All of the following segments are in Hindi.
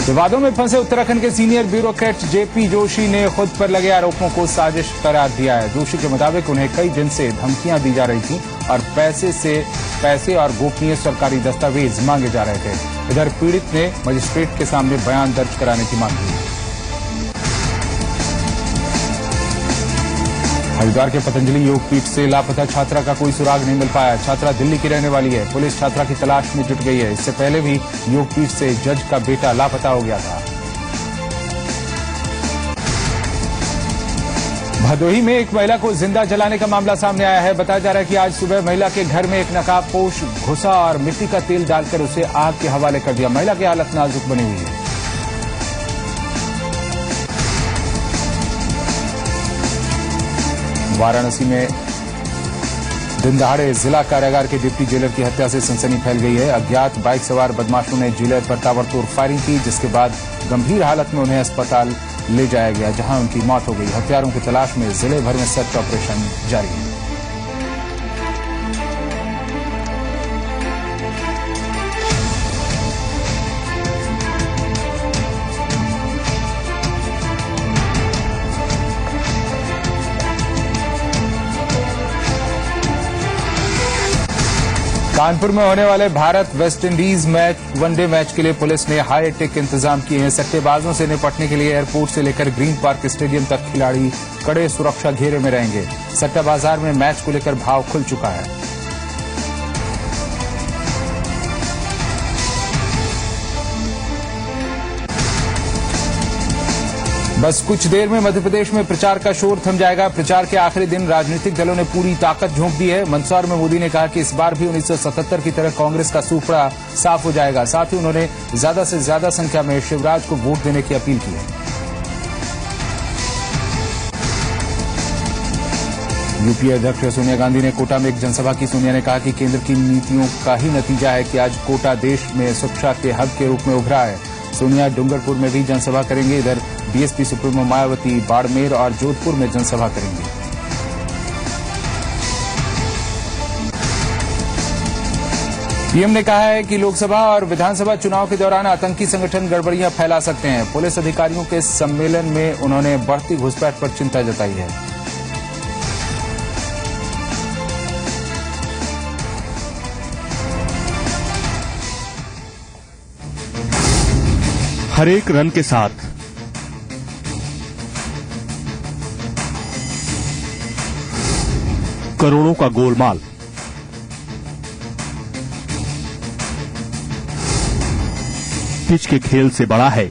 विवादों में फंसे उत्तराखंड के सीनियर ब्यूरोक्रेट जेपी जोशी ने खुद पर लगे आरोपों को साजिश करार दिया है। जोशी के मुताबिक उन्हें कई दिन से धमकियां दी जा रही थी और पैसे और गोपनीय सरकारी दस्तावेज मांगे जा रहे थे। इधर पीड़ित ने मजिस्ट्रेट के सामने बयान दर्ज कराने की मांग की। हरिद्वार के पतंजलि योगपीठ से लापता छात्रा का कोई सुराग नहीं मिल पाया। छात्रा दिल्ली की रहने वाली है। पुलिस छात्रा की तलाश में जुट गई है। इससे पहले भी योगपीठ से जज का बेटा लापता हो गया था। भदोही में एक महिला को जिंदा जलाने का मामला सामने आया है। बताया जा रहा है कि आज सुबह महिला के घर में एक नकाबपोश घुसा और मिट्टी का तेल डालकर उसे आग के हवाले कर दिया। महिला की हालत नाजुक बनी हुई है। वाराणसी में दिन दहाड़े जिला कारागार के डिप्टी जेलर की हत्या से सनसनी फैल गई है। अज्ञात बाइक सवार बदमाशों ने जेलर पर ताबड़तोड़ फायरिंग की, जिसके बाद गंभीर हालत में उन्हें अस्पताल ले जाया गया, जहां उनकी मौत हो गई। हत्यारों की तलाश में जिले भर में सर्च ऑपरेशन जारी है। कानपुर में होने वाले Bharat West Indies one day match के लिए पुलिस ने हाई टेक इंतजाम किए हैं। सट्टेबाजों से निपटने के लिए एयरपोर्ट से लेकर ग्रीन पार्क स्टेडियम तक खिलाड़ी कड़े सुरक्षा घेरे में रहेंगे। सट्टा बाजार में मैच को लेकर भाव खुल चुका है। बस कुछ देर में मध्य प्रदेश में प्रचार का शोर थम जाएगा। प्रचार के आखिरी दिन राजनीतिक दलों ने पूरी ताकत झोंक दी है। मंदसौर में मोदी ने कहा कि इस बार भी 1977 की तरह कांग्रेस का सूपड़ा साफ हो जाएगा। साथ ही उन्होंने ज्यादा से ज्यादा संख्या में शिवराज को वोट देने की अपील की है। यूपीए अध्यक्ष सोनिया गांधी ने कोटा में एक जनसभा की। सोनिया ने कहा कि केंद्र की नीतियों का ही नतीजा है कि आज कोटा देश में शिक्षा के हब के रूप में उभरा है। सोनिया डूंगरपुर में भी जनसभा करेंगे। इधर बीएसपी सुप्रीमो मायावती बाड़मेर और जोधपुर में जनसभा करेंगी। पीएम ने कहा है कि लोकसभा और विधानसभा चुनाव के दौरान आतंकी संगठन गड़बड़ियां फैला सकते हैं। पुलिस अधिकारियों के सम्मेलन में उन्होंने बढ़ती घुसपैठ पर चिंता जताई है। हर एक रन के साथ करोड़ों का गोलमाल। पिच के खेल से बड़ा है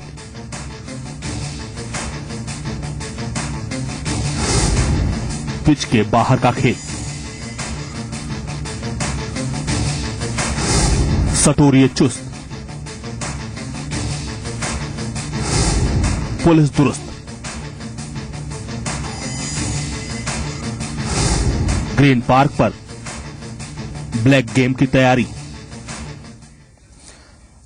पिच के बाहर का खेल। सटोरिये चुस्त, पुलिस दुरुस्त। ग्रीन पार्क पर ब्लैक गेम की तैयारी।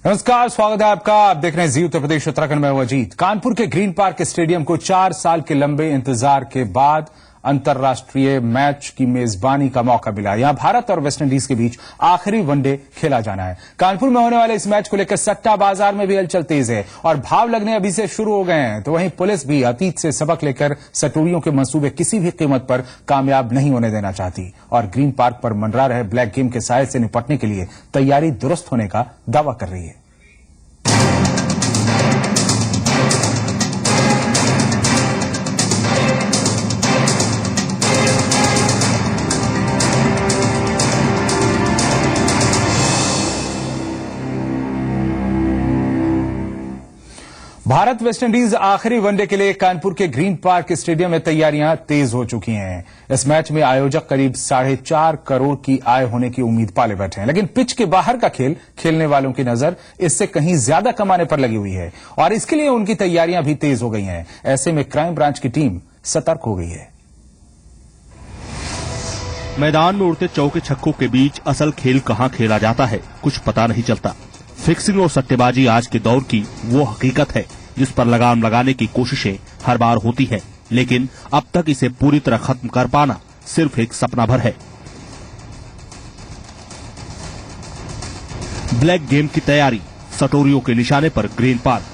नमस्कार, स्वागत है आपका। आप देख रहे हैं जी उत्तर प्रदेश उत्तराखंड में हूं अजीत। कानपुर के ग्रीन पार्क स्टेडियम को 4 साल के लंबे इंतजार के बाद अंतर्राष्ट्रीय मैच की मेजबानी का मौका मिला। यहां भारत और वेस्टइंडीज के बीच आखिरी वनडे खेला जाना है। कानपुर में होने वाले इस मैच को लेकर सट्टा बाजार में भी हलचल तेज है और भाव लगने अभी से शुरू हो गए हैं। तो वहीं पुलिस भी अतीत से सबक लेकर सटोरियों के मंसूबे किसी भी कीमत पर कामयाब नहीं होने देना चाहती और ग्रीन पार्क पर मंडरा रहे ब्लैक गेम के साये से निपटने के लिए तैयारी दुरुस्त होने का दावा कर रही है। भारत वेस्टइंडीज आखिरी वनडे के लिए कानपुर के ग्रीन पार्क स्टेडियम में तैयारियां तेज हो चुकी हैं। इस मैच में आयोजक करीब 4.5 करोड़ की आय होने की उम्मीद पाले बैठे हैं, लेकिन पिच के बाहर का खेल खेलने वालों की नजर इससे कहीं ज्यादा कमाने पर लगी हुई है और इसके लिए उनकी तैयारियां भी तेज हो गई हैं। ऐसे में क्राइम ब्रांच की टीम सतर्क हो गई है। मैदान में उड़ते चौके छक्कों के बीच असल खेल कहां खेला जाता है कुछ पता नहीं चलता। फिक्सिंग और सट्टेबाजी आज के दौर की वो हकीकत है जिस पर लगाम लगाने की कोशिशें हर बार होती है, लेकिन अब तक इसे पूरी तरह खत्म कर पाना सिर्फ एक सपना भर है। ब्लैक गेम की तैयारी, सटोरियों के निशाने पर ग्रीन पार्क।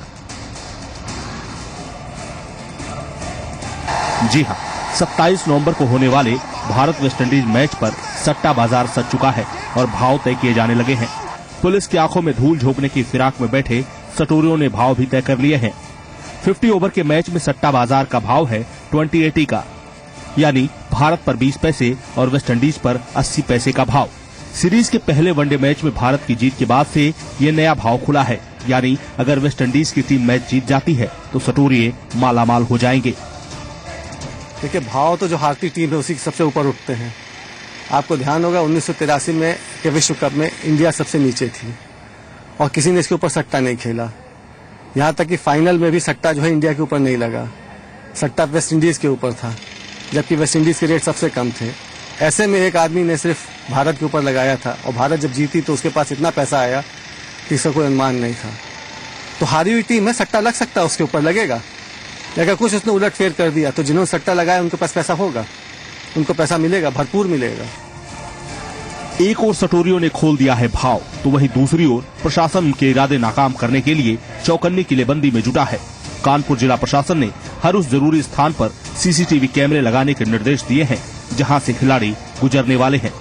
जी हाँ, 27 नवंबर को होने वाले भारत वेस्टइंडीज मैच पर सट्टा बाजार सज चुका है और भाव तय किए जाने लगे हैं। पुलिस की आंखों में धूल झोंकने की फिराक में बैठे सटोरियों ने भाव भी तय कर लिए हैं। 50 ओवर के मैच में सट्टा बाजार का भाव है 2080 का, यानी भारत पर 20 पैसे और वेस्टइंडीज पर 80 पैसे का भाव। सीरीज के पहले वनडे मैच में भारत की जीत के बाद से ये नया भाव खुला है, यानी अगर वेस्टइंडीज की टीम मैच जीत जाती है तो सटोरिये मालामाल हो जाएंगे। देखिए, भाव तो जो हारती टीम है उसी के सबसे ऊपर उठते हैं। आपको ध्यान होगा 1983 में के विश्व कप में इंडिया सबसे नीचे थी और किसी ने इसके ऊपर सट्टा नहीं खेला। यहाँ तक कि फाइनल में भी सट्टा जो है इंडिया के ऊपर नहीं लगा, सट्टा वेस्ट इंडीज के ऊपर था, जबकि वेस्ट इंडीज के रेट सबसे कम थे। ऐसे में एक आदमी ने सिर्फ भारत के ऊपर लगाया था और भारत जब जीती तो उसके पास इतना पैसा आया कि इसका कोई अनुमान नहीं था। तो हारी हुई टीम है, सट्टा लग सकता है, उसके ऊपर लगेगा। अगर कुछ उसने उलट फेर कर दिया तो जिन्होंने सट्टा लगाया उनके पास पैसा होगा, उनको पैसा मिलेगा, भरपूर मिलेगा। एक ओर सटोरियों ने खोल दिया है भाव, तो वहीं दूसरी ओर प्रशासन उनके इरादे नाकाम करने के लिए चौकन्नी किलेबंदी में जुटा है। कानपुर जिला प्रशासन ने हर उस जरूरी स्थान पर सीसीटीवी कैमरे लगाने के निर्देश दिए हैं जहां से खिलाड़ी गुजरने वाले हैं।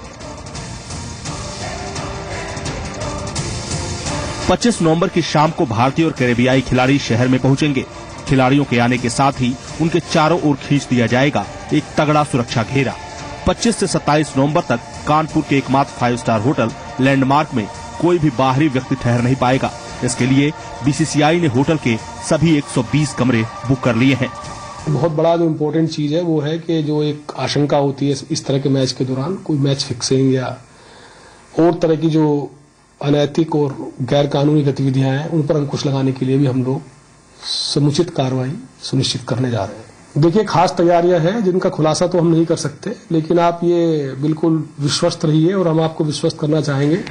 25 नवंबर की शाम को भारतीय और कैरेबियाई खिलाड़ी शहर में पहुंचेंगे। खिलाड़ियों के आने के साथ ही उनके चारों ओर खींच दिया जाएगा एक तगड़ा सुरक्षा घेरा। 25 से 27 नवंबर तक कानपुर के एकमात्र 5 स्टार होटल लैंडमार्क में कोई भी बाहरी व्यक्ति ठहर नहीं पाएगा। इसके लिए बीसीसीआई ने होटल के सभी 120 कमरे बुक कर लिए हैं। बहुत बड़ा जो इम्पोर्टेंट चीज है वो है कि जो एक आशंका होती है इस तरह के मैच के दौरान कोई मैच फिक्सिंग या और तरह की जो अनैतिक और गैर कानूनी गतिविधियां हैं उन पर अंकुश लगाने के लिए भी हम लोग समुचित कार्रवाई सुनिश्चित करने जा रहे हैं। देखिए, खास तैयारियां हैं जिनका खुलासा तो हम नहीं कर सकते, लेकिन आप ये बिल्कुल विश्वस्त रहिए और हम आपको विश्वस्त करना चाहेंगे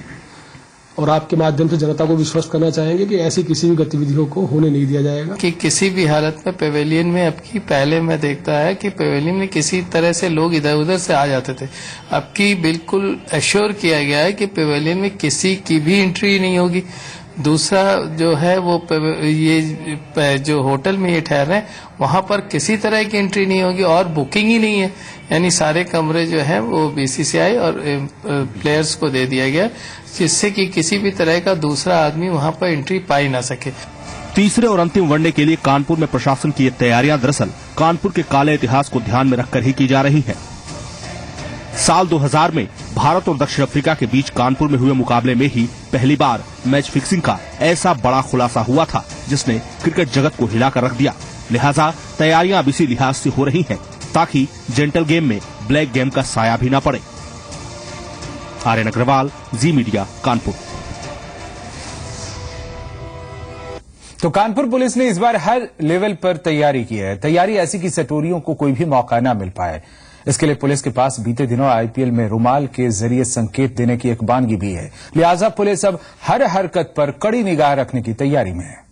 और आपके माध्यम से जनता को विश्वस्त करना चाहेंगे कि ऐसी किसी भी गतिविधियों को होने नहीं दिया जाएगा। कि किसी भी हालत में पेवेलियन में अब की पहले मैं देखता है कि पेवेलियन में किसी तरह से लोग इधर उधर से आ जाते थे। अब की बिल्कुल एश्योर किया गया है कि पेवेलियन में किसी की भी एंट्री नहीं होगी। दूसरा जो है वो ये जो होटल में ये ठहर रहे हैं वहां पर किसी तरह की एंट्री नहीं होगी और बुकिंग ही नहीं है, यानी सारे कमरे जो है वो बीसीसीआई और प्लेयर्स को दे दिया गया जिससे कि किसी भी तरह का दूसरा आदमी वहां पर एंट्री पा ही ना सके। तीसरे और अंतिम वनडे के लिए कानपुर में प्रशासन की ये तैयारियां दरअसल कानपुर के काले इतिहास को ध्यान में रखकर ही की जा रही है। साल 2000 में भारत और दक्षिण अफ्रीका के बीच कानपुर में हुए मुकाबले में ही पहली बार मैच फिक्सिंग का ऐसा बड़ा खुलासा हुआ था जिसने क्रिकेट जगत को हिलाकर रख दिया। लिहाजा तैयारियां अब इसी लिहाज से हो रही हैं ताकि जेंटल गेम में ब्लैक गेम का साया भी न पड़े। आर्यन अग्रवाल, जी मीडिया, कानपुर। तो कानपुर पुलिस ने इस बार हर लेवल पर तैयारी की है। तैयारी ऐसी कि सटोरियों को कोई भी मौका न मिल पाए। इसके लिए पुलिस के पास बीते दिनों आईपीएल में रुमाल के जरिए संकेत देने की एक वानगी भी है। लिहाजा पुलिस अब हर हरकत पर कड़ी निगाह रखने की तैयारी में है।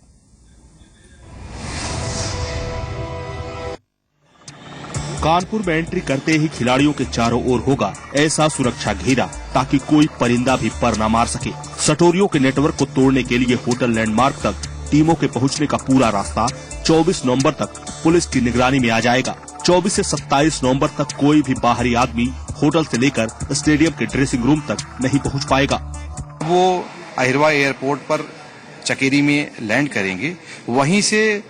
कानपुर में एंट्री करते ही खिलाड़ियों के चारों ओर होगा ऐसा सुरक्षा घेरा ताकि कोई परिंदा भी पर न मार सके। सटोरियों के नेटवर्क को तोड़ने के लिए होटल लैंडमार्क तक टीमों के पहुंचने का पूरा रास्ता 24 नवंबर तक पुलिस की निगरानी में आ जाएगा। 24 से 27 नवंबर तक कोई भी बाहरी आदमी होटल से लेकर स्टेडियम के ड्रेसिंग रूम तक नहीं पहुंच पाएगा। वो अहिरवा एयरपोर्ट पर चकेरी में लैंड करेंगे, वहीं से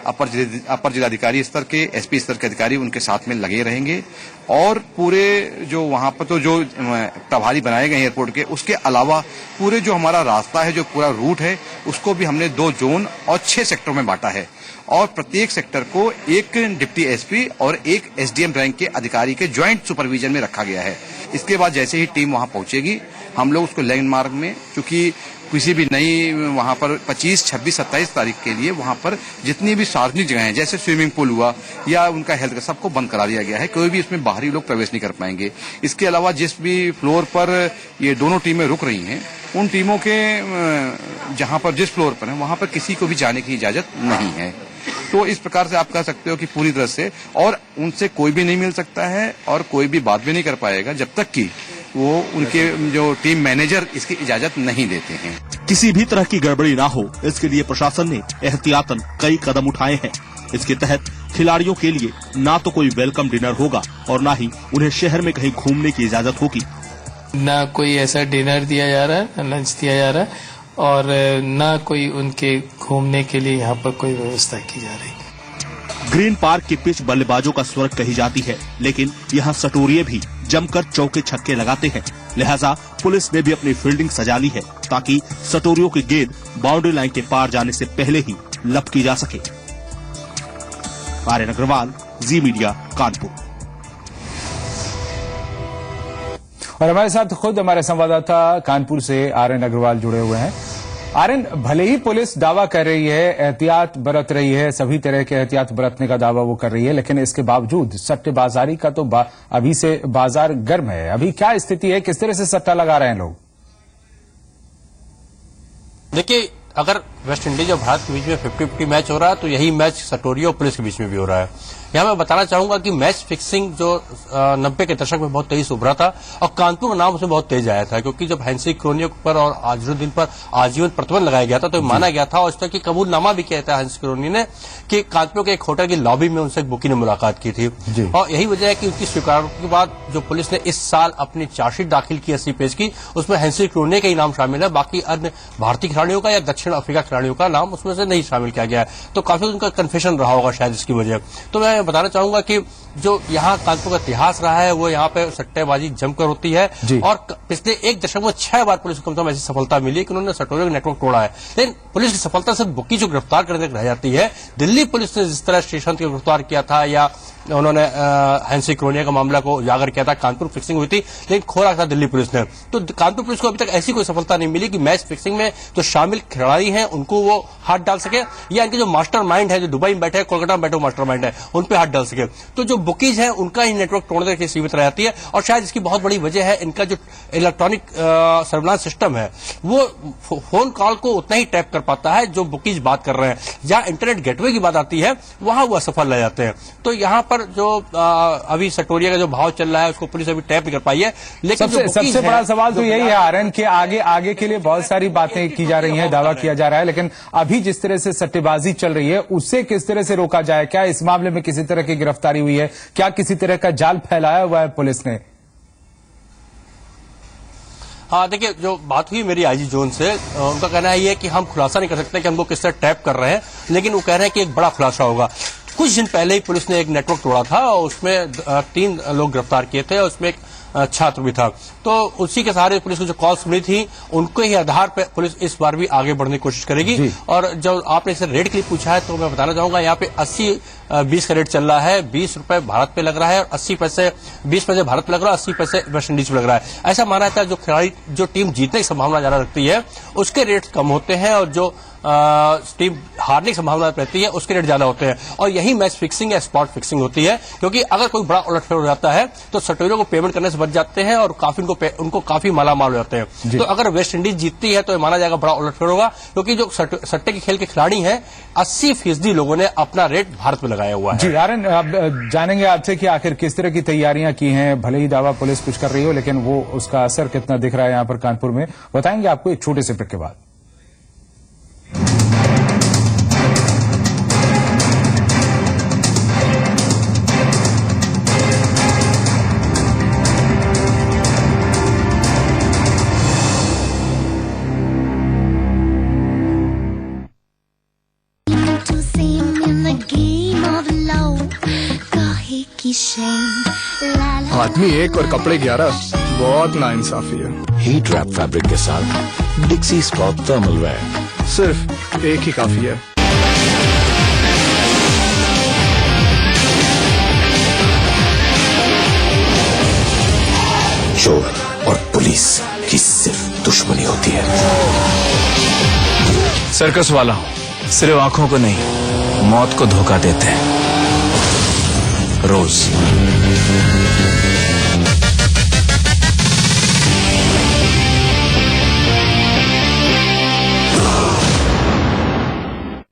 अपर जिलाधिकारी स्तर के एसपी स्तर के अधिकारी उनके साथ में लगे रहेंगे और पूरे जो वहां पर तो जो प्रभारी बनाए गए एयरपोर्ट के, उसके अलावा पूरे जो हमारा रास्ता है, जो पूरा रूट है, उसको भी हमने 2 जोन और 6 सेक्टरों में बांटा है और प्रत्येक सेक्टर को एक डिप्टी एसपी और एक एसडीएम रैंक के अधिकारी के ज्वाइंट सुपरविजन में रखा गया है। इसके बाद जैसे ही टीम वहां पहुंचेगी, हम लोग उसको लैंडमार्क में, क्योंकि किसी भी नई वहां पर 25, 26, 27 तारीख के लिए वहां पर जितनी भी सार्वजनिक जगह हैं, जैसे स्विमिंग पूल हुआ या उनका हेल्थ का, सबको बंद करा दिया गया है। कोई भी इसमें बाहरी लोग प्रवेश नहीं कर पाएंगे। इसके अलावा जिस भी फ्लोर पर ये दोनों टीमें रुक रही हैं, उन टीमों के जहां पर जिस फ्लोर पर है वहां पर किसी को भी जाने की इजाजत नहीं है। तो इस प्रकार से आप कह सकते हो कि पूरी तरह से, और उनसे कोई भी नहीं मिल सकता है और कोई भी बात भी नहीं कर पाएगा जब तक कि वो उनके जो टीम मैनेजर इसकी इजाजत नहीं देते हैं। किसी भी तरह की गड़बड़ी ना हो, इसके लिए प्रशासन ने एहतियातन कई कदम उठाए हैं। इसके तहत खिलाड़ियों के लिए ना तो कोई वेलकम डिनर होगा और ना ही उन्हें शहर में कहीं घूमने की इजाजत होगी। ना कोई ऐसा डिनर दिया जा रहा है, लंच दिया जा रहा है, और ना कोई उनके घूमने के लिए यहाँ पर कोई व्यवस्था की जा रही है। ग्रीन पार्क की पिच बल्लेबाजों का स्वर्ग कही जाती है, लेकिन यहाँ सटोरिये भी जमकर चौके छक्के लगाते हैं। लिहाजा पुलिस ने भी अपनी फील्डिंग सजा ली है ताकि सटोरियों की गेंद बाउंड्री लाइन के पार जाने से पहले ही लपकी जा सके। आर्यन अग्रवाल, जी मीडिया, कानपुर। और हमारे साथ खुद हमारे संवाददाता कानपुर से आर्यन अग्रवाल जुड़े हुए हैं। आर्यन, भले ही पुलिस दावा कर रही है, एहतियात बरत रही है, सभी तरह के एहतियात बरतने का दावा वो कर रही है, लेकिन इसके बावजूद सट्टेबाजारी का तो अभी से बाजार गर्म है। अभी क्या स्थिति है, किस तरह से सट्टा लगा रहे हैं लोग? देखिए, अगर वेस्ट इंडीज और भारत के बीच में 50-50 मैच हो रहा है तो यही मैच सटोरिया और पुलिस के बीच में भी हो रहा है। यहाँ मैं बताना चाहूंगा कि मैच फिक्सिंग जो 90 के दशक में बहुत तेज उभरा था और कानपुर का नाम उसमें बहुत तेज आया था, क्योंकि जब हैंसी क्रोनियो पर और अजहरुद्दीन पर आजीवन प्रतिबंध लगाया गया था तो माना गया था और इस तरह की कबूलनामा भी किया था हैंसी क्रोनी ने कि कानपुर के एक होटल की लॉबी में उनसे एक बुकी ने मुलाकात की थी। और यही वजह है कि उनकी स्वीकारोक्ति के बाद जो पुलिस ने इस साल अपनी चार्जशीट दाखिल की 80 पेज की, उसमें हैंसी क्रोनी का ही नाम शामिल है, बाकी अन्य भारतीय खिलाड़ियों का या दक्षिण अफ्रीका खिलाड़ियों का नाम उसमें से नहीं शामिल किया गया है। तो काफी उनका कन्फेशन रहा होगा शायद इसकी वजह। तो मैं बताना चाहूंगा कि जो यहाँ कानपुर का इतिहास रहा है वो यहाँ पे सट्टेबाजी जमकर होती है और पिछले एक दशक में 6 बार पुलिस को कम से कम ऐसी सफलता मिली कि उन्होंने सटोरिया नेटवर्क तोड़ा है। लेकिन पुलिस की सफलता सिर्फ बुकी जो गिरफ्तार करने रह जाती है। दिल्ली पुलिस ने जिस तरह श्रीशांत को गिरफ्तार किया था या उन्होंने हैंसी क्रोनिया का मामला को उजागर किया था, कानपुर फिक्सिंग हुई थी लेकिन खो रखा था दिल्ली पुलिस ने। तो कानपुर पुलिस को अभी तक ऐसी कोई सफलता नहीं मिली कि मैच फिक्सिंग में जो शामिल खिलाड़ी हैं उनको वो हाथ डाल सके या इनके जो मास्टर माइंड है जो दुबई में बैठे कोलकाता में बैठे मास्टर माइंड है उन पे हाथ डाल सके। तो जो बुकीज है उनका ही नेटवर्क तोड़ने के सीमित रह जाती है और शायद इसकी बहुत बड़ी वजह है इनका जो इलेक्ट्रॉनिक सर्विलांस सिस्टम है वो फोन कॉल को उतना ही टैप कर पाता है जो बुकीज बात कर रहे हैं। जहां इंटरनेट गेटवे की बात आती है वहां वो असफल रह जाते हैं। तो यहाँ पर जो अभी सटोरिया का जो भाव चल रहा है उसको पुलिस अभी टैप नहीं कर पाई है। लेकिन सबसे बड़ा सवाल तो यही है आर्यन के आगे के लिए बहुत सारी बातें की जा रही हैं, दावा किया जा रहा है, लेकिन अभी जिस तरह से सट्टेबाजी चल रही है उससे किस तरह से रोका जाए? क्या इस मामले में किसी तरह की गिरफ्तारी हुई है? क्या किसी तरह का जाल फैलाया हुआ है पुलिस ने? हाँ, देखिए, जो बात हुई मेरी आईजी जोन से, उनका कहना है कि हम खुलासा नहीं कर सकते कि हमको किस तरह टैप कर रहे हैं, लेकिन वो कह रहे हैं कि एक बड़ा खुलासा होगा। कुछ दिन पहले ही पुलिस ने एक नेटवर्क तोड़ा था और उसमें 3 लोग गिरफ्तार किए थे और उसमें एक छात्र भी था। तो उसी के सहारे पुलिस को जो कॉल्स मिली थी उनके ही आधार पर पुलिस इस बार भी आगे बढ़ने की कोशिश करेगी। और जब आपने इसे रेट के लिए पूछा है तो मैं बताना चाहूंगा यहाँ पे 80-20 का रेट चल रहा है। 20 रुपए भारत पे लग रहा है और 20 पैसे भारत पे लग रहा है, 80 पैसे वेस्ट इंडीज पे लग रहा है। ऐसा माना जाता है जो खिलाड़ी जो टीम जीतने की संभावना ज्यादा रखती है उसके रेट कम होते हैं और जो टीम हारने की संभावना रहती है उसके रेट ज्यादा होते हैं। और यही मैच फिक्सिंग या स्पॉट फिक्सिंग होती है, क्योंकि अगर कोई बड़ा उलटफेर हो जाता है तो सटोरियों को पेमेंट करने से बच जाते हैं और काफी उनको काफी मालामाल हो जाते हैं। तो अगर वेस्ट इंडीज जीतती है तो माना जाएगा बड़ा उलटफेर होगा, क्योंकि जो सट्टे के खेल के खिलाड़ी हैं 80% लोगों ने अपना रेट भारत में लगाया हुआ है। जी आर्यन, अब जानेंगे आपसे कि आखिर किस तरह की तैयारियां की हैं। भले ही दावा पुलिस कुछ कर रही हो लेकिन वो उसका असर कितना दिख रहा है यहाँ पर कानपुर में, बताएंगे आपको एक छोटे से ब्रेक के बाद। आदमी 1 और कपड़े 11, बहुत नाइंसाफी है। हीट रैप फैब्रिक के साथ डिक्सी स्पॉट थर्मल वेयर, सिर्फ एक ही काफी है। चोर और पुलिस की सिर्फ दुश्मनी होती है। सर्कस वाला हूं, सिर्फ आंखों को नहीं मौत को धोखा देते हैं रोज।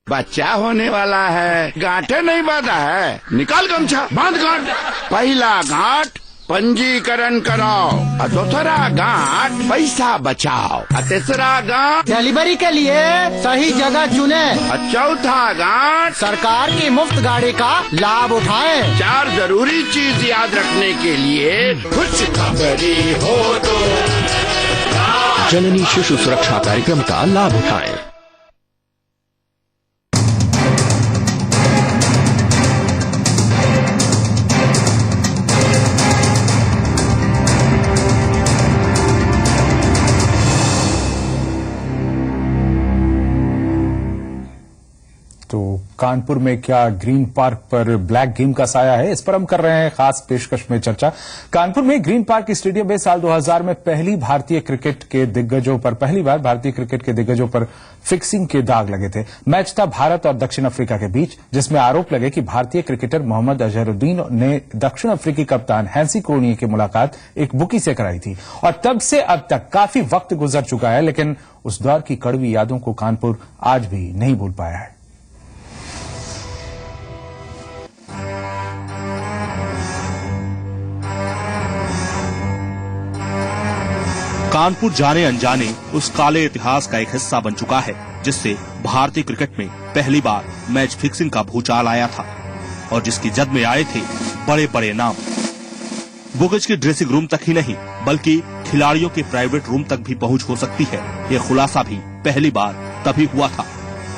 बच्चा होने वाला है, गांठे नहीं बांधा है, निकाल गमछा बांध गांठ। पहला गांठ पंजीकरण कराओ, और दूसरा गांठ पैसा बचाओ, और तीसरा गांठ डिलीवरी के लिए सही जगह चुने, और चौथा गांठ सरकार की मुफ्त गाड़ी का लाभ उठाएं। 4 जरूरी चीज याद रखने के लिए खुशखबरी हो तो जननी शिशु सुरक्षा कार्यक्रम का लाभ उठाएं। तो कानपुर में क्या ग्रीन पार्क पर ब्लैक गेम का साया है, इस पर हम कर रहे हैं खास पेशकश में चर्चा। कानपुर में ग्रीन पार्क स्टेडियम में साल 2000 में पहली बार भारतीय क्रिकेट के दिग्गजों पर फिक्सिंग के दाग लगे थे। मैच था भारत और दक्षिण अफ्रीका के बीच, जिसमें आरोप लगे कि भारतीय क्रिकेटर मोहम्मद अजहरुद्दीन ने दक्षिण अफ्रीकी कप्तान हैंसी क्रोनिये की मुलाकात एक बुकी से कराई थी। और तब से अब तक काफी वक्त गुजर चुका है, लेकिन उस दौर की कड़वी यादों को कानपुर आज भी नहीं भूल पाया है। कानपुर जाने अनजाने उस काले इतिहास का एक हिस्सा बन चुका है, जिससे भारतीय क्रिकेट में पहली बार मैच फिक्सिंग का भूचाल आया था और जिसकी जद में आए थे बड़े बड़े नाम। बुकेज के ड्रेसिंग रूम तक ही नहीं, बल्कि खिलाड़ियों के प्राइवेट रूम तक भी पहुंच हो सकती है। यह खुलासा भी पहली बार तभी हुआ था।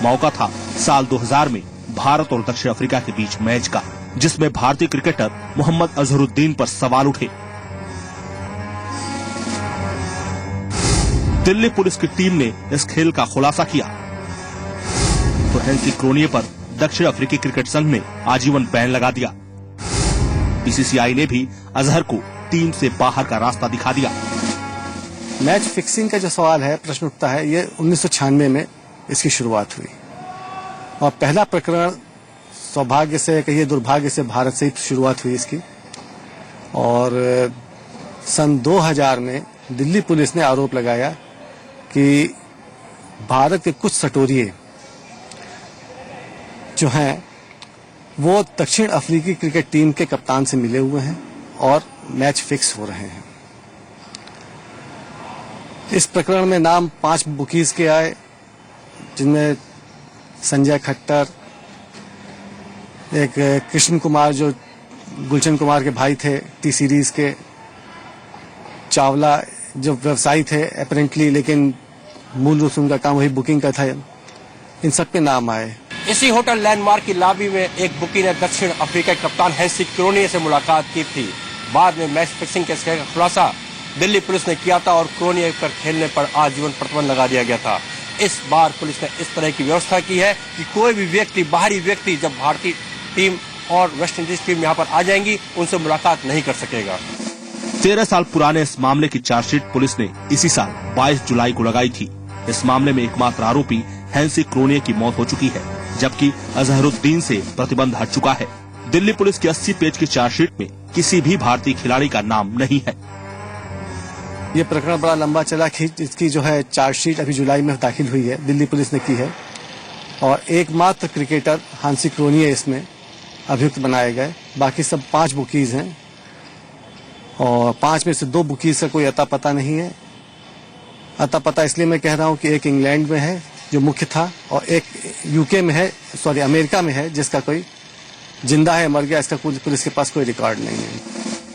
मौका था साल 2000 में भारत और दक्षिण अफ्रीका के बीच मैच का, जिसमें भारतीय क्रिकेटर मोहम्मद अजहरुद्दीन पर सवाल उठे। दिल्ली पुलिस की टीम ने इस खेल का खुलासा किया तो हैंसी क्रोनिये पर दक्षिण अफ्रीकी क्रिकेट संघ ने आजीवन बैन लगा दिया। बीसीसीआई ने भी अजहर को टीम से बाहर का रास्ता दिखा दिया। मैच फिक्सिंग का जो सवाल है, प्रश्न उठता है, ये 1996 में इसकी शुरुआत हुई और पहला प्रकरण सौभाग्य से कहिए दुर्भाग्य से भारत से ही शुरुआत हुई इसकी। और सन 2000 में दिल्ली पुलिस ने आरोप लगाया कि भारत के कुछ सटोरिये जो हैं वो दक्षिण अफ्रीकी क्रिकेट टीम के कप्तान से मिले हुए हैं और मैच फिक्स हो रहे हैं। इस प्रकरण में नाम 5 बुकीज के आए, जिनमें संजय खट्टर, एक कृष्ण कुमार जो गुलशन कुमार के भाई थे टी सीरीज के, चावला जो व्यवसायी थे अपेरेंटली, लेकिन मूल रूप से उनका काम वही बुकिंग का था। इन सब पे नाम आए। इसी होटल लैंडमार्क की लॉबी में एक बुकी ने दक्षिण अफ्रीका के कप्तान हैंसी क्रोनिये से मुलाकात की थी। बाद में मैच फिक्सिंग के इसका खुलासा दिल्ली पुलिस ने किया था और क्रोनिये पर खेलने पर आजीवन प्रतिबंध लगा दिया गया था। इस बार पुलिस ने इस तरह की व्यवस्था की है कि कोई भी व्यक्ति, बाहरी व्यक्ति, जब भारतीय टीम और वेस्ट इंडीज टीम यहाँ पर आ जाएंगी, उनसे मुलाकात नहीं कर सकेगा। 13 साल पुराने इस मामले की चार्जशीट पुलिस ने इसी साल 22 जुलाई को लगाई थी। इस मामले में एकमात्र आरोपी हैंसी क्रोनिये की मौत हो चुकी है, जबकि अजहरुद्दीन से प्रतिबंध हट चुका है। दिल्ली पुलिस की 80 पेज की चार्जशीट में किसी भी भारतीय खिलाड़ी का नाम नहीं है। ये प्रकरण बड़ा लंबा चला, इसकी जो है चार्जशीट अभी जुलाई में दाखिल हुई है, दिल्ली पुलिस ने की है और एकमात्र क्रिकेटर हैंसी क्रोनिये इसमें अभियुक्त बनाए गए। बाकी सब 5 बुकीज हैं और 5 में से 2 बुकीज का कोई अता पता नहीं है। अता पता इसलिए मैं कह रहा हूँ कि एक इंग्लैंड में है जो मुख्य था और एक यूके में है, सॉरी अमेरिका में है, जिसका कोई जिंदा है मर गया, इसका पुलिस के पास कोई रिकॉर्ड नहीं है।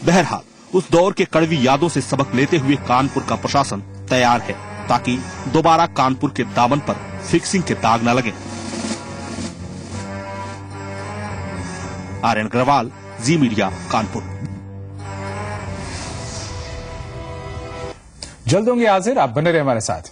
बहरहाल उस दौर के कड़वी यादों से सबक लेते हुए कानपुर का प्रशासन तैयार है, ताकि दोबारा कानपुर के दामन पर फिक्सिंग के दाग न लगे। आर्यन अग्रवाल, जी मीडिया, कानपुर। जल्द होंगे हाजिर, आप बने रहे हमारे साथ।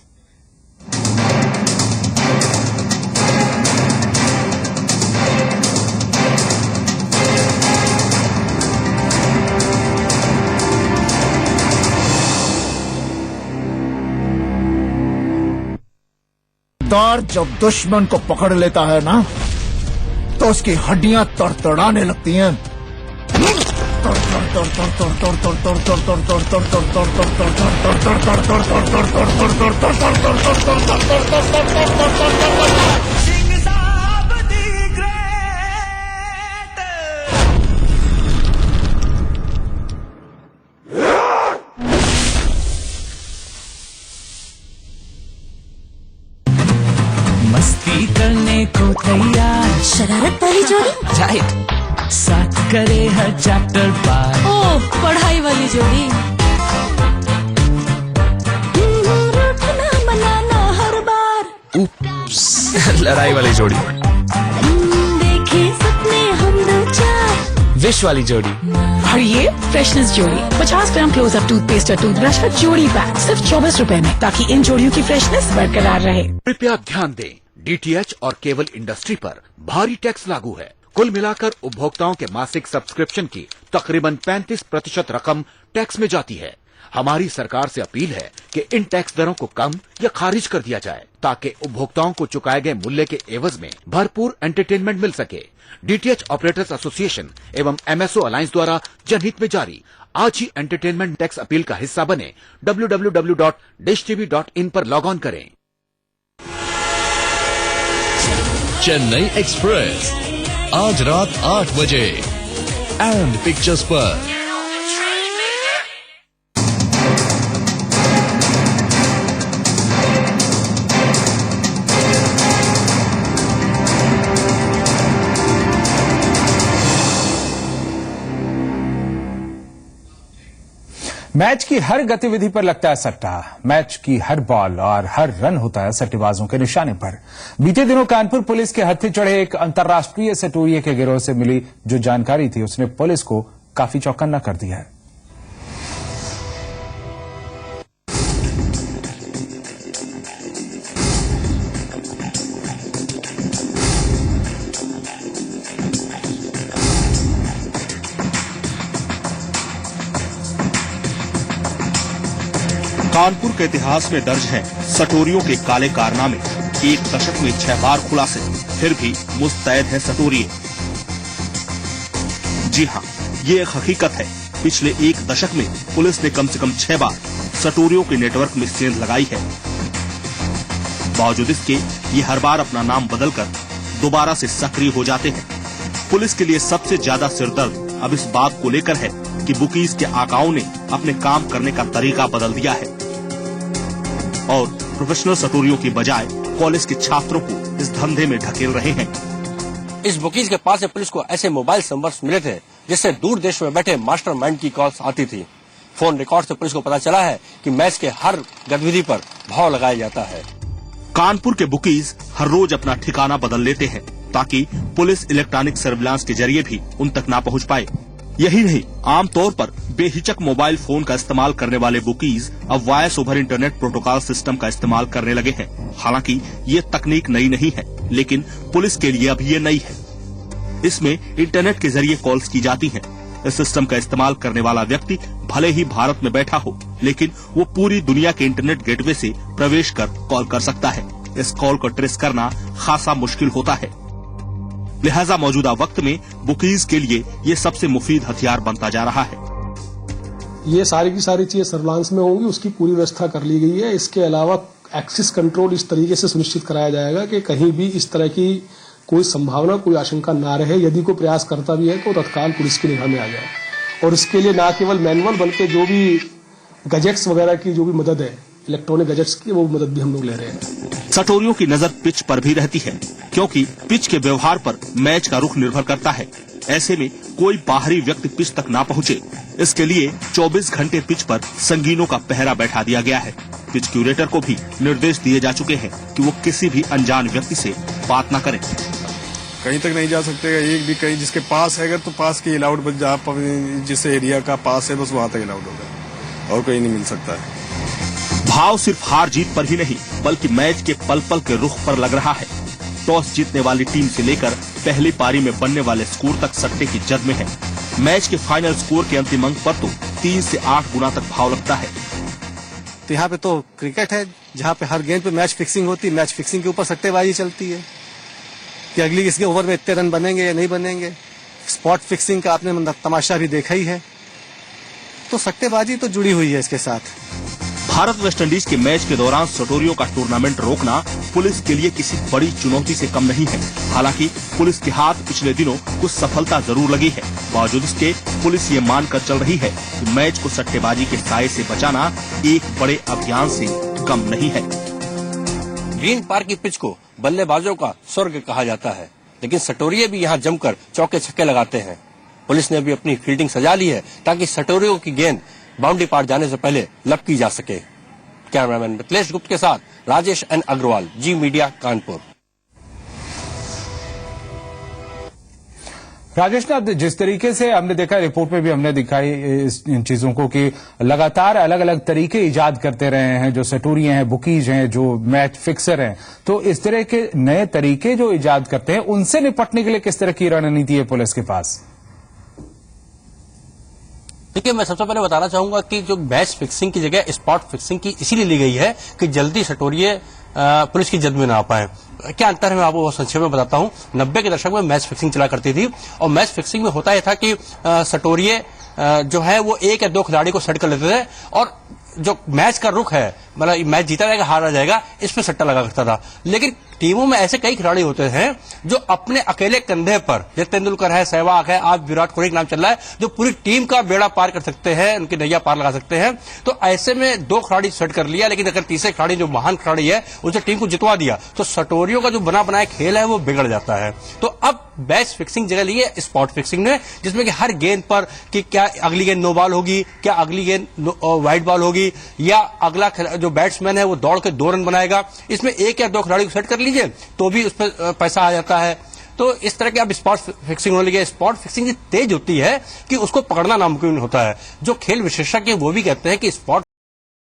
दौर जब दुश्मन को पकड़ लेता है ना, तो उसकी हड्डियां तड़तड़ाने लगती हैं। दोस्ती करने को तैयार। शरारत वाली जोड़ी? राइट। साथ करे हर चैप्टर पार। ओह, पढ़ाई वाली जोड़ी। रूठना मनाना हर बार। उप्स, लड़ाई वाली जोड़ी। देखे सपने हम दो चार। विश वाली जोड़ी। और ये फ्रेशनेस जोड़ी 50 ग्राम क्लोजअप टूथपेस्ट और टूथब्रश का जोड़ी पैक सिर्फ 24 रुपए में, ताकि इन जोड़ियों की फ्रेशनेस बरकरार रहे। कृपया ध्यान दें, डीटीएच और केबल इंडस्ट्री पर भारी टैक्स लागू है। कुल मिलाकर उपभोक्ताओं के मासिक सब्सक्रिप्शन की तकरीबन 35% रकम टैक्स में जाती है। हमारी सरकार से अपील है कि इन टैक्स दरों को कम या खारिज कर दिया जाए, ताकि उपभोक्ताओं को चुकाए गए मूल्य के एवज में भरपूर एंटरटेनमेंट मिल सके। डीटीएच ऑपरेटर्स एसोसिएशन एवं एमएसओ अलायंस द्वारा जनहित में जारी। आज ही एंटरटेनमेंट टैक्स अपील का हिस्सा बने। www.dishtv.in पर लॉग ऑन करें। चेन्नई एक्सप्रेस आज रात 8 बजे एंड पिक्चर्स पर। मैच की हर गतिविधि पर लगता है सट्टा। मैच की हर बॉल और हर रन होता है सट्टेबाजों के निशाने पर। बीते दिनों कानपुर पुलिस के हत्थे चढ़े एक अंतर्राष्ट्रीय सटोरिये के गिरोह से मिली जो जानकारी थी उसने पुलिस को काफी चौकन्ना कर दिया है। कानपुर के इतिहास में दर्ज है सटोरियों के काले कारनामे। एक दशक में 6 बार खुलासे, फिर भी मुस्तैद है सटोरिये। जी हाँ, ये एक हकीकत है। पिछले एक दशक में पुलिस ने कम से कम 6 बार सटोरियों के नेटवर्क में सेंध लगाई है। बावजूद इसके ये हर बार अपना नाम बदलकर दोबारा से सक्रिय हो जाते हैं। पुलिस के लिए सबसे ज्यादा सिरदर्द अब इस बात को लेकर है कि बुकीज के आकाओं ने अपने काम करने का तरीका बदल दिया है और प्रोफेशनल सटोरियों की बजाय कॉलेज के छात्रों को इस धंधे में ढकेल रहे हैं। इस बुकीज के पास से पुलिस को ऐसे मोबाइल नंबर्स मिले थे जिससे दूर देश में बैठे मास्टरमाइंड की कॉल्स आती थी। फोन रिकॉर्ड से पुलिस को पता चला है कि मैच के हर गतिविधि पर भाव लगाया जाता है। कानपुर के बुकीज हर रोज अपना ठिकाना बदल लेते हैं ताकि पुलिस इलेक्ट्रॉनिक सर्विलांस के जरिए भी उन तक ना पहुंच पाए। यही नहीं, आमतौर पर बेहिचक मोबाइल फोन का इस्तेमाल करने वाले बुकीज अब voice over internet protocol system का इस्तेमाल करने लगे हैं। हालांकि ये तकनीक नई नहीं है, लेकिन पुलिस के लिए अब ये नई है। इसमें इंटरनेट के जरिए कॉल्स की जाती हैं। इस सिस्टम का इस्तेमाल करने वाला व्यक्ति भले ही भारत में बैठा हो, लेकिन वो पूरी दुनिया के इंटरनेट गेटवे से प्रवेश कर कॉल कर सकता है। इस कॉल को ट्रेस करना खासा मुश्किल होता है। लिहाजा मौजूदा वक्त में बुकीज के लिए ये सबसे मुफीद हथियार बनता जा रहा है। ये सारी की सारी चीजें सर्विलांस में होंगी, उसकी पूरी व्यवस्था कर ली गई है। इसके अलावा एक्सेस कंट्रोल इस तरीके से सुनिश्चित कराया जाएगा कि कहीं भी इस तरह की कोई संभावना, कोई आशंका ना रहे। यदि कोई प्रयास करता भी है तो तत्काल पुलिस की निगाह में आ जाए। और इसके लिए न केवल मैनुअल बल्कि जो भी गजेट्स वगैरह की जो भी मदद है, इलेक्ट्रॉनिक गजेट्स की, वो मदद भी हम लोग ले रहे हैं। सटोरियों की नजर पिच पर भी रहती है, क्योंकि पिच के व्यवहार पर मैच का रुख निर्भर करता है। ऐसे में कोई बाहरी व्यक्ति पिच तक ना पहुंचे, इसके लिए 24 घंटे पिच पर संगीनों का पहरा बैठा दिया गया है। पिच क्यूरेटर को भी निर्देश दिए जा चुके हैं कि वो किसी भी अनजान व्यक्ति से बात न करें। कहीं तक नहीं जा सकते, एक भी कहीं जिसके पास है अगर तो पास की अलाउड, जिस एरिया का पास है बस वहां तक अलाउड होगा और कहीं नहीं मिल सकता है। भाव सिर्फ हार जीत पर ही नहीं बल्कि मैच के पल पल के रुख पर लग रहा है। टॉस जीतने वाली टीम से लेकर पहली पारी में बनने वाले स्कोर तक सट्टे की जद में है। मैच के फाइनल स्कोर के अंतिम अंक पर तो 3 से 8 गुना तक भाव लगता है। तो यहाँ पे तो क्रिकेट है जहाँ पे हर गेंद पे मैच फिक्सिंग होती है। मैच फिक्सिंग के ऊपर सट्टेबाजी चलती है कि अगली इसके ओवर में इतने रन बनेंगे या नहीं बनेंगे। स्पॉट फिक्सिंग का आपने तमाशा भी देखा ही है। तो सट्टेबाजी तो जुड़ी हुई है इसके साथ। भारत वेस्टइंडीज के मैच के दौरान सटोरियों का टूर्नामेंट रोकना पुलिस के लिए किसी बड़ी चुनौती से कम नहीं है। हालांकि पुलिस के हाथ पिछले दिनों कुछ सफलता जरूर लगी है। बावजूद इसके पुलिस ये मानकर चल रही है कि मैच को सट्टेबाजी के साए से बचाना एक बड़े अभियान से कम नहीं है। ग्रीन पार्क की पिच को बल्लेबाजों का स्वर्ग कहा जाता है, लेकिन सटोरिये भी यहाँ जमकर चौके छक्के लगाते हैं। पुलिस ने भी अपनी फील्डिंग सजा ली है ताकि सटोरियों की गेंद बाउंड्री पार जाने से पहले लपकी जा सके। कैमरामैन मिथिलेश गुप्त के साथ राजेश एन अग्रवाल, जी मीडिया, कानपुर। राजेश नाथ, जिस तरीके से हमने देखा, रिपोर्ट में भी हमने दिखाई इन चीजों को कि लगातार अलग अलग तरीके इजाद करते रहे हैं, जो सटोरिये हैं, बुकीज हैं, जो मैच फिक्सर हैं, तो इस तरह के नए तरीके जो इजाद करते हैं, उनसे निपटने के लिए किस तरह की रणनीति है पुलिस के पास? देखिए, मैं सबसे पहले बताना चाहूंगा कि जो मैच फिक्सिंग की जगह स्पॉट फिक्सिंग की इसीलिए ली गई है कि जल्दी सटोरिये पुलिस की जद में ना आ पाए। क्या अंतर है मैं आपको संक्षेप में बताता हूं। 90 के दशक में मैच फिक्सिंग चला करती थी और मैच फिक्सिंग में होता यह था कि सटोरिये जो है वो एक या दो खिलाड़ी को सेट कर लेते थे और जो मैच का रुख है, मतलब मैच जीता जाएगा हारा जाएगा, इस पे सट्टा लगा करता था। लेकिन टीमों में ऐसे कई खिलाड़ी होते हैं जो अपने अकेले कंधे पर, जैसे तेंदुलकर है, सहवाग है, आज विराट कोहली का नाम चल रहा है, जो पूरी टीम का बेड़ा पार कर सकते हैं, उनकी नैया पार लगा सकते हैं। तो ऐसे में दो खिलाड़ी सेट कर लिया, लेकिन अगर तीसरे खिलाड़ी जो महान खिलाड़ी है उसे टीम को जितवा दिया तो सटोरियों का जो बना बनाया खेल है वो बिगड़ जाता है। तो अब मैच फिक्सिंग जगह ली है स्पॉट फिक्सिंग ने, जिसमें कि हर गेंद पर कि क्या अगली गेंद नो बॉल होगी, क्या अगली गेंद वाइड बॉल होगी, या अगला जो बैट्समैन है वो दौड़ के 2 रन बनाएगा। इसमें एक या दो खिलाड़ी को सेट कर लीजिए तो भी उस पर पैसा आ जाता है। तो इस तरह के अब स्पॉट फिक्सिंग होने लगी। स्पॉट फिक्सिंग तेज होती है कि उसको पकड़ना नामुमकिन होता है। जो खेल विशेषज्ञ वो भी कहते हैं कि स्पॉट